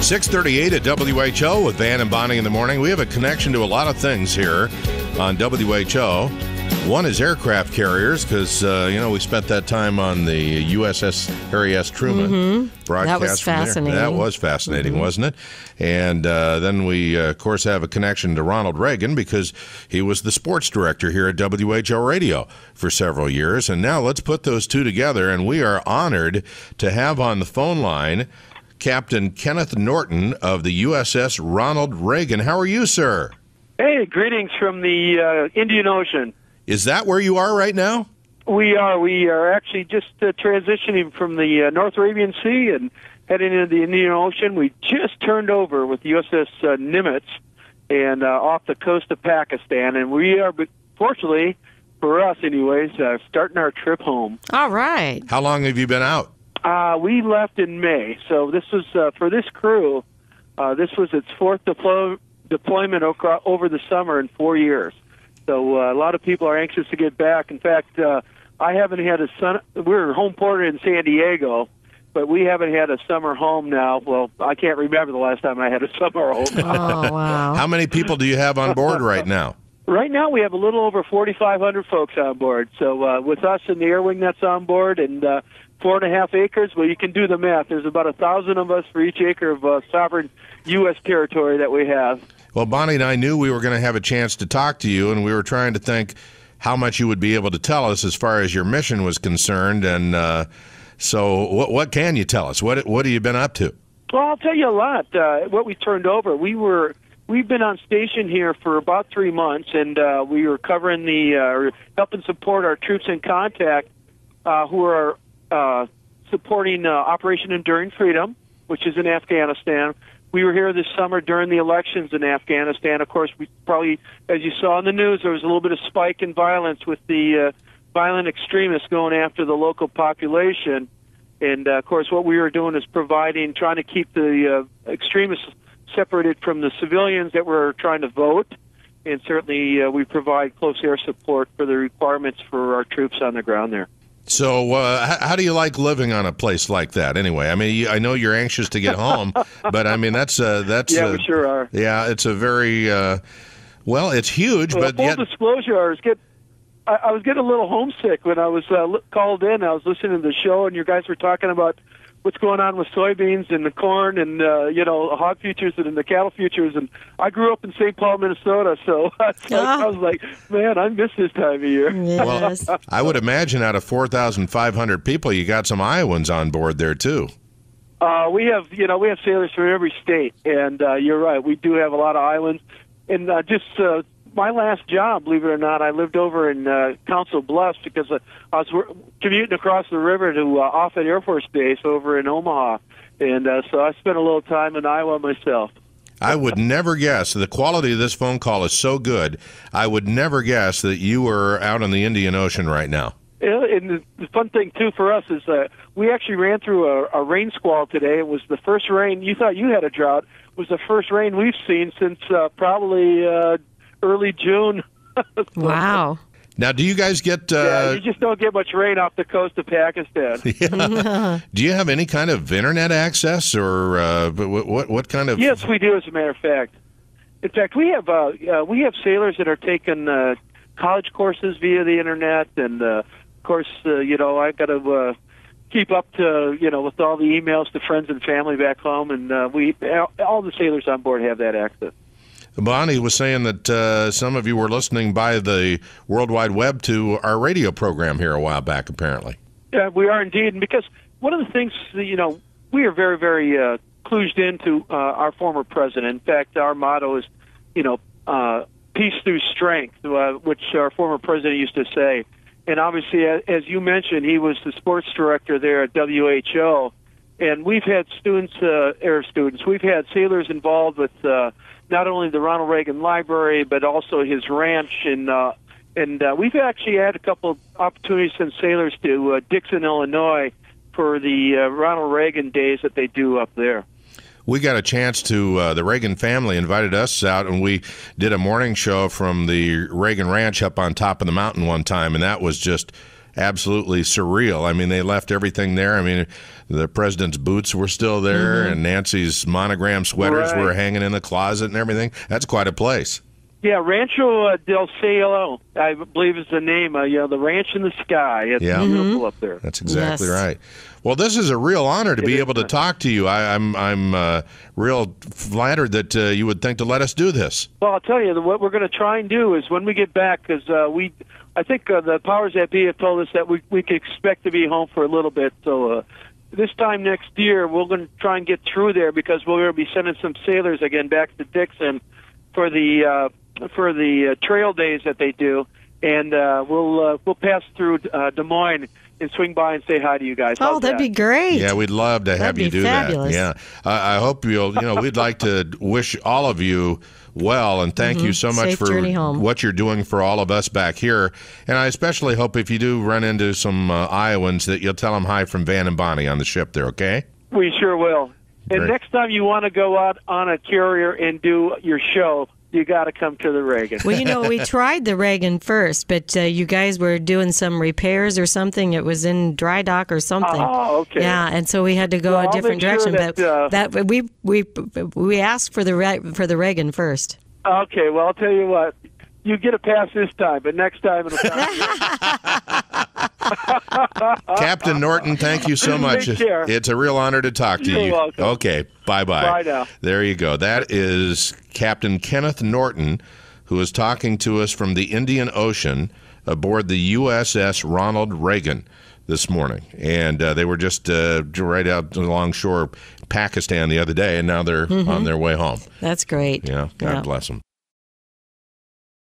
6:38 at WHO with Van and Bonnie in the morning. We have a connection to a lot of things here on WHO. One is aircraft carriers because, we spent that time on the USS Harry S. Truman broadcast. That was fascinating. That was fascinating, wasn't it? And then we, of course, have a connection to Ronald Reagan because he was the sports director here at WHO Radio for several years. And now let's put those two together, and we are honored to have on the phone line Captain Kenneth Morton of the USS Ronald Reagan. How are you, sir? Hey, greetings from the Indian Ocean. Is that where you are right now? We are. We are actually just transitioning from the North Arabian Sea and heading into the Indian Ocean. We just turned over with the USS Nimitz and off the coast of Pakistan, and we are, fortunately, for us anyways, starting our trip home. All right. How long have you been out? We left in May, so this was, for this crew, this was its fourth deployment over the summer in 4 years. So a lot of people are anxious to get back. In fact, I haven't had we're home ported in San Diego, but we haven't had a summer home now. Well, I can't remember the last time I had a summer home. Oh, wow. How many people do you have on board right now? Right now, we have a little over 4,500 folks on board. So with us and the air wing that's on board and 4.5 acres, well, you can do the math. There's about 1,000 of us for each acre of sovereign U.S. territory that we have. Well, Bonnie and I knew we were going to have a chance to talk to you, and we were trying to think how much you would be able to tell us as far as your mission was concerned. And so what can you tell us? What have you been up to? Well, I'll tell you a lot. What we turned over, we've been on station here for about 3 months, and we were covering helping support our troops in contact who are supporting Operation Enduring Freedom, which is in Afghanistan. We were here this summer during the elections in Afghanistan. Of course, we probably, as you saw in the news, there was a little bit of spike in violence with the violent extremists going after the local population. And, of course, what we were doing is trying to keep the extremists separated from the civilians that were trying to vote. And certainly we provide close air support for the requirements for our troops on the ground there. So how do you like living on a place like that anyway? I mean, I know you're anxious to get home, but I mean, that's yeah, we sure are. Yeah, it's a very, it's huge, well, but full yet... disclosure, I was getting a little homesick when I was called in. I was listening to the show, and you guys were talking about what's going on with soybeans and the corn and, hog futures and the cattle futures. And I grew up in St. Paul, Minnesota, so I was like, man, I miss this time of year. Yes. Well, I would imagine out of 4,500 people, you got some Iowans on board there, too. We have sailors from every state, and you're right, we do have a lot of Iowans. And my last job, believe it or not, I lived over in Council Bluffs because I was commuting across the river to Offutt Air Force Base over in Omaha. And so I spent a little time in Iowa myself. I would never guess. The quality of this phone call is so good, I would never guess that you were out in the Indian Ocean right now. And the fun thing, too, for us is we actually ran through a rain squall today. It was the first rain. You thought you had a drought. It was the first rain we've seen since probably early June. Wow. Now, do you guys get... you just don't get much rain off the coast of Pakistan. Yeah. Do you have any kind of internet access, or what kind of... Yes, we do, as a matter of fact. In fact, we have sailors that are taking college courses via the internet, and, of course, I've got to keep up to, with all the emails to friends and family back home, and all the sailors on board have that access. Bonnie was saying that some of you were listening by the World Wide Web to our radio program here a while back, apparently. Yeah, we are indeed. And because one of the things, we are very, very clued into our former president. In fact, our motto is, peace through strength, which our former president used to say. And obviously, as you mentioned, he was the sports director there at WHO. And we've had we've had sailors involved with not only the Ronald Reagan Library, but also his ranch. And we've actually had a couple of opportunities to send sailors to Dixon, Illinois for the Ronald Reagan days that they do up there. We got a chance to, the Reagan family invited us out, and we did a morning show from the Reagan Ranch up on top of the mountain one time, and that was just absolutely surreal. I mean, they left everything there. I mean, the president's boots were still there, and Nancy's monogram sweaters were hanging in the closet and everything. That's quite a place. Yeah, Rancho del Cielo, I believe is the name. The ranch in the sky. It's beautiful up there. That's exactly right. Well, this is a real honor to be able to talk to you. I'm real flattered that you would think to let us do this. Well, I'll tell you, what we're going to try and do is when we get back, because I think the powers that be have told us that we could expect to be home for a little bit. So this time next year, we're going to try and get through there because we're going to be sending some sailors again back to Dixon for the trail days that they do, and we'll pass through Des Moines and swing by and say hi to you guys. Oh, that'd be great. Yeah, we'd love to have you do fabulous. that. Yeah, I hope you'll. We'd like to wish all of you well, and thank you so much Safe for journey home. what you're doing for all of us back here. And I especially hope if you do run into some Iowans that you'll tell them hi from Van and Bonnie on the ship there. Okay? We sure will. And Great. next time you want to go out on a carrier and do your show, you got to come to the Reagan. Well, we tried the Reagan first, but you guys were doing some repairs or something. It was in dry dock or something. Oh, okay. Yeah, and so we had to go a different direction. But we asked for the Reagan first. Okay, well, I'll tell you what. You get a pass this time, but next time it'll Captain Norton, thank you so much. Take care. It's a real honor to talk to you. You're welcome. Okay, bye-bye. Bye now. There you go. That is Captain Kenneth Norton, who is talking to us from the Indian Ocean aboard the USS Ronald Reagan this morning. And they were just right out along shore Pakistan the other day, and now they're on their way home. That's great. Yeah, God bless them.